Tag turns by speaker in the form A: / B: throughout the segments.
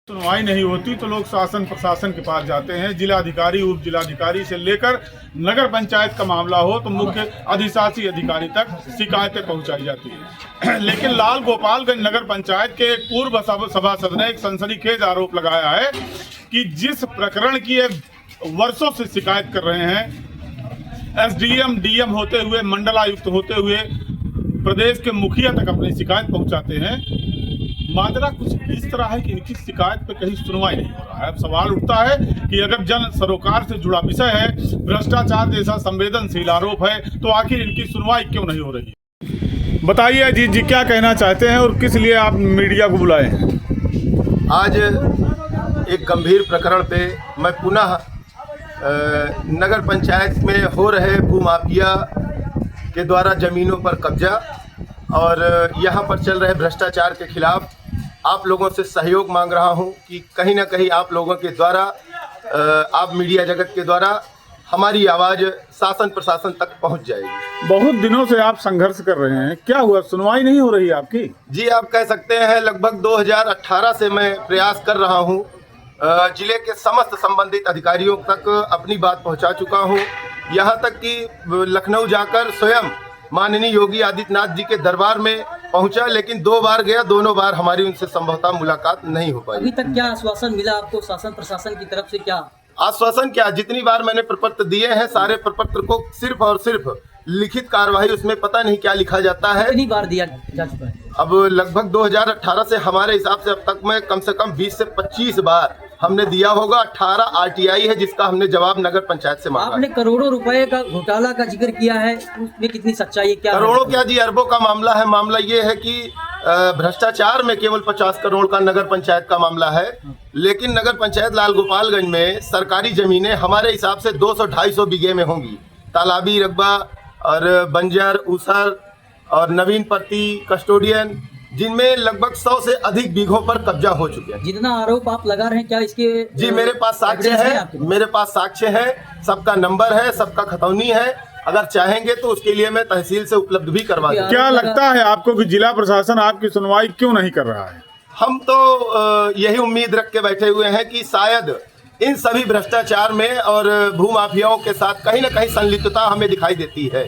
A: सुनवाई नहीं होती तो लोग शासन प्रशासन के पास जाते हैं। जिलाधिकारी उप जिलाधिकारी से लेकर नगर पंचायत का मामला हो तो मुख्य अधिशासी अधिकारी तक शिकायतें पहुंचाई जाती है। लेकिन लाल गोपालगंज नगर पंचायत के एक पूर्व सभासद ने एक सनसनीखेज आरोप लगाया है कि जिस प्रकरण की वर्षों से शिकायत कर रहे हैं, एसडीएम डीएम होते हुए मंडलायुक्त होते हुए प्रदेश के मुखिया तक अपनी शिकायत पहुंचाते हैं, माजरा कुछ इस तरह है कि इनकी शिकायत पे कहीं सुनवाई नहीं हो रहा है। अब सवाल उठता है कि अगर जन सरोकार से जुड़ा विषय है, भ्रष्टाचार जैसा संवेदनशील आरोप है, तो आखिर इनकी सुनवाई क्यों नहीं हो रही है? बताइए अजीत जी, क्या कहना चाहते हैं और किस लिए आप मीडिया को बुलाए हैं?
B: आज एक गंभीर प्रकरण पे मैं पुनः नगर पंचायत में हो रहे भूमाफिया के द्वारा जमीनों पर कब्जा और यहाँ पर चल रहे भ्रष्टाचार के खिलाफ आप लोगों से सहयोग मांग रहा हूँ कि कहीं ना कहीं आप लोगों के द्वारा, आप मीडिया जगत के द्वारा हमारी आवाज़ शासन प्रशासन तक पहुँच जाएगी।
A: बहुत दिनों से आप संघर्ष कर रहे हैं, क्या हुआ, सुनवाई नहीं हो रही है आपकी?
B: जी, आप कह सकते हैं लगभग 2018 से मैं प्रयास कर रहा हूँ, जिले के समस्त संबंधित अधिकारियों तक अपनी बात पहुँचा चुका हूँ। यहाँ तक कि लखनऊ जाकर स्वयं माननीय योगी आदित्यनाथ जी के दरबार में पहुंचा, लेकिन 2 बार गया, दोनों बार हमारी उनसे संभवतः मुलाकात नहीं हो पाई।
C: अभी तक क्या आश्वासन मिला आपको शासन प्रशासन की तरफ से? क्या
B: आश्वासन क्या, जितनी बार मैंने प्रपत्र दिए हैं, सारे प्रपत्र को सिर्फ और सिर्फ लिखित कार्यवाही, उसमें पता नहीं क्या लिखा जाता है।
C: कितनी बार दिया जा चुका है?
B: अब लगभग 2018 से हमारे हिसाब से अब तक में कम से कम 20 से 25 बार हमने दिया होगा। 18 आरटीआई है जिसका हमने जवाब नगर पंचायत से मांगा।
C: आपने करोड़ों रुपए का घोटाला का जिक्र किया है, उसमें कितनी सच्चाई है? क्या
B: करोड़ों क्या जी, अरबों का मामला है। मामला ये है कि भ्रष्टाचार में केवल 50 करोड़ का नगर पंचायत का मामला है, लेकिन नगर पंचायत लाल गोपालगंज में सरकारी जमीनें हमारे हिसाब से 200-250 बीघे में होंगी। तालाबी रकबा और बंजर, ऊसर और नवीन पत्ती, कस्टोडियन, जिनमें लगभग 100 से अधिक बीघों पर कब्जा हो चुके हैं।
C: जितना आरोप आप लगा रहे हैं, क्या इसके?
B: जी, मेरे पास साक्ष्य है, मेरे पास साक्ष्य है, सबका नंबर है, सबका खतौनी है। अगर चाहेंगे तो उसके लिए मैं तहसील से उपलब्ध भी करवा दूं।
A: क्या लगता है आपको कि जिला प्रशासन आपकी सुनवाई क्यों नहीं कर रहा है?
B: हम तो यही उम्मीद रख के बैठे हुए हैं कि शायद इन सभी भ्रष्टाचार में और भूमाफियाओं के साथ कहीं न कहीं संलिप्तता हमें दिखाई देती है।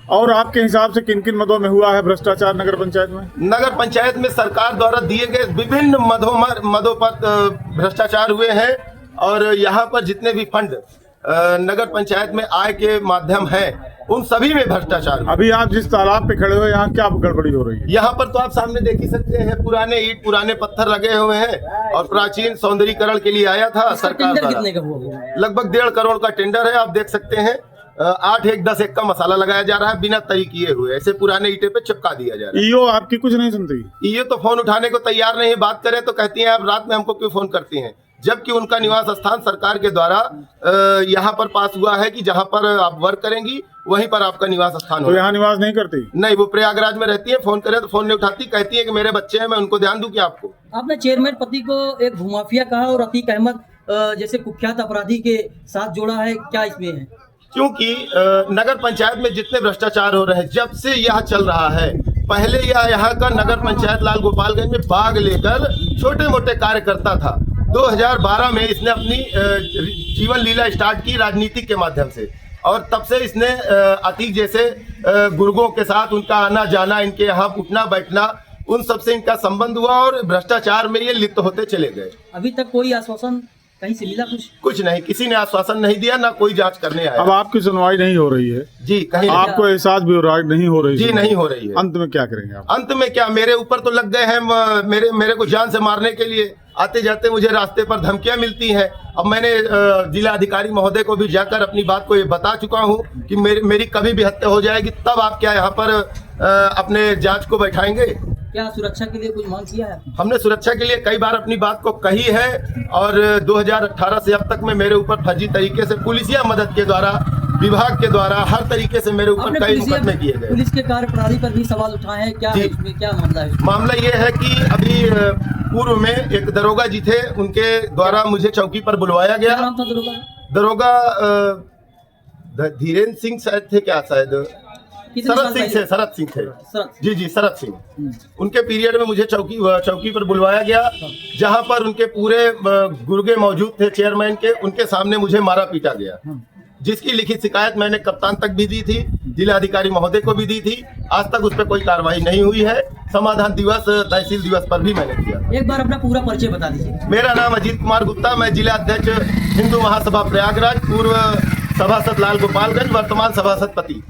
A: और आपके हिसाब से किन किन मदों में हुआ है भ्रष्टाचार नगर पंचायत में? नगर
B: पंचायत में सरकार द्वारा दिए गए विभिन्न मदों पर भ्रष्टाचार हुए हैं और यहाँ पर जितने भी फंड नगर पंचायत में आय के माध्यम है, उन सभी में भ्रष्टाचार।
A: अभी आप जिस तालाब पे खड़े हुए, यहाँ क्या गड़बड़ी हो रही है?
B: यहाँ पर तो आप सामने देख ही सकते हैं, पुराने ईंट पुराने पत्थर लगे हुए हैं और प्राचीन सौंदर्यीकरण के लिए आया था सरकार द्वारा। लगभग 1.5 करोड़ का टेंडर है, आप देख सकते हैं। 8 1 10 1 का मसाला लगाया जा रहा है बिना तरी किए हुए, ऐसे पुराने ईंटे पे चिपका दिया जा रहा है।
A: ईओ आपकी कुछ नहीं सुनती?
B: ईओ तो फोन उठाने को तैयार नहीं है। बात करें तो कहती हैं आप रात में हमको क्यों फोन करती हैं, जबकि उनका निवास स्थान सरकार के द्वारा यहाँ पर पास हुआ है कि जहाँ पर आप वर्क करेंगी वहीं पर आपका निवास स्थान हो।
A: तो यहाँ निवास नहीं करती?
B: नहीं, वो प्रयागराज में रहती है। फोन करे तो फोन नहीं उठाती, कहती है कि मेरे बच्चे हैं, मैं उनको ध्यान दूं क्या आपको?
C: आपने चेयरमैन पति को एक भूमाफिया कहा और अतीक अहमद जैसे कुख्यात अपराधी के साथ जोड़ा है, क्या इसमें है?
B: क्योंकि नगर पंचायत में जितने भ्रष्टाचार हो रहे हैं, जब से यह चल रहा है, पहले यह यहाँ का नगर पंचायत लाल गोपालगंज में भाग लेकर छोटे मोटे कार्य करता था। 2012 में इसने अपनी जीवन लीला स्टार्ट की राजनीति के माध्यम से, और तब से इसने अतीक जैसे गुर्गों के साथ उनका आना जाना, इनके यहाँ उठना बैठना, उन सबसे इनका संबंध हुआ और भ्रष्टाचार में ये लिप्त होते चले गए।
C: अभी तक कोई आश्वासन कहीं से मिला?
B: कुछ नहीं, किसी ने आश्वासन नहीं दिया, ना कोई जांच करने आया।
A: अब आपकी सुनवाई नहीं हो रही है
B: जी, कहीं
A: आपको एहसास भी हो रहा है नहीं हो रही?
B: जी, नहीं हो रही है।
A: अंत में क्या करेंगे आप?
B: अंत में क्या, मेरे ऊपर तो लग गए हैं, मेरे को जान से मारने के लिए। आते जाते मुझे रास्ते पर धमकियां मिलती हैं। अब मैंने जिला अधिकारी महोदय को भी जाकर अपनी बात को ये बता चुका हूं कि मेरी कभी भी हत्या हो जाएगी, तब आप क्या यहाँ पर अपने जांच को बैठाएंगे?
C: क्या सुरक्षा के लिए कुछ मांग किया है?
B: हमने सुरक्षा के लिए कई बार अपनी बात को कही है और 2018 से अब तक में मेरे ऊपर फर्जी तरीके से पुलिसिया मदद के द्वारा, विभाग के द्वारा हर तरीके से मेरे ऊपर कई मुकदमे किए गए।
C: पुलिस के कार्यप्रणाली पर भी सवाल उठाए हैं, क्या है इसमें, क्या मामला है?
B: मामला ये है कि अभी पूर्व में एक दरोगा जी थे, उनके द्वारा मुझे चौकी पर बुलवाया गया।
C: क्या नाम था दरोगा?
B: दरोगा धीरेन्द्र सिंह शायद थे, क्या शायद
C: कितने साल
B: शरद सिंह
C: पहले?
B: थे, शरद सिंह थे।
C: शरद।
B: जी जी, शरद सिंह। उनके पीरियड में मुझे चौकी पर बुलवाया गया, जहां पर उनके पूरे गुर्गे मौजूद थे चेयरमैन के, उनके सामने मुझे मारा पीटा गया, जिसकी लिखित शिकायत मैंने कप्तान तक भी दी थी, जिला अधिकारी महोदय को भी दी थी। आज तक उस पर कोई कार्रवाई नहीं हुई है। समाधान दिवस, तहसील दिवस पर भी मैंने किया।
C: एक बार अपना पूरा परिचय बता दीजिए।
B: मेरा नाम अजीत कुमार गुप्ता, मैं जिला अध्यक्ष हिंदू महासभा प्रयागराज, पूर्व सभासद लाल गोपालगंज, वर्तमान सभासद पति।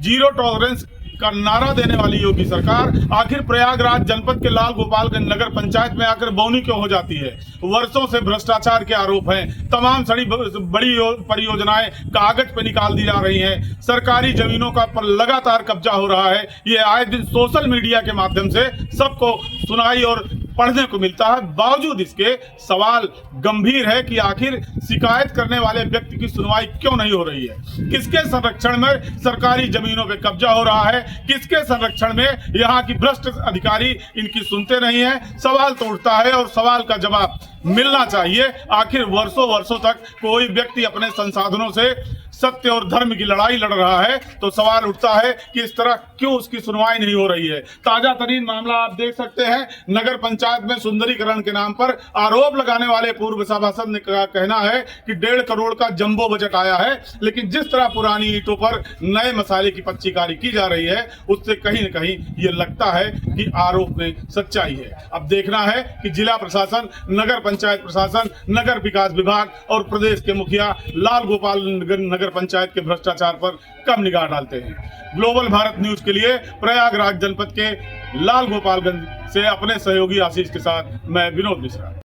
A: जीरो टॉलरेंस का नारा देने वाली योगी सरकार आखिर प्रयागराज जनपद के लाल गोपालगंज नगर पंचायत में आकर बौनी क्यों हो जाती है? वर्षों से भ्रष्टाचार के आरोप हैं, तमाम बड़ी परियोजनाएं कागज पे निकाल दी जा रही हैं, सरकारी जमीनों का पर लगातार कब्जा हो रहा है। ये आए दिन सोशल मीडिया के माध्यम से सबको सुनाई और पढ़ने को मिलता है। बावजूद इसके सवाल गंभीर है कि आखिर शिकायत करने वाले व्यक्ति की सुनवाई क्यों नहीं हो रही है? किसके संरक्षण में सरकारी जमीनों पे कब्जा हो रहा है? किसके संरक्षण में यहाँ की भ्रष्ट अधिकारी इनकी सुनते नहीं है? सवाल तो उठता है और सवाल का जवाब मिलना चाहिए। आखिर वर्षों तक कोई व्यक्ति अपने संसाधनों से सत्य और धर्म की लड़ाई लड़ रहा है तो सवाल उठता है कि इस तरह क्यों उसकी सुनवाई नहीं हो रही है। ताजा तरीन मामला आप देख सकते हैं, नगर पंचायत में सुंदरीकरण के नाम पर आरोप लगाने वाले पूर्व सभासद ने कहना है कि 1.5 करोड़ का जंबो बजट आया है, लेकिन जिस तरह पुरानी ईंटों पर नए मसाले की पच्चीकारी की जा रही है उससे कहीं न कहीं ये लगता है कि आरोप में सच्चाई है। अब देखना है कि जिला प्रशासन, नगर पंचायत प्रशासन, नगर विकास विभाग और प्रदेश के मुखिया लाल गोपाल नगर पंचायत के भ्रष्टाचार पर कब निगाह डालते हैं। ग्लोबल भारत न्यूज के लिए प्रयागराज जनपद के लाल गोपालगंज से अपने सहयोगी आशीष के साथ मैं विनोद मिश्रा।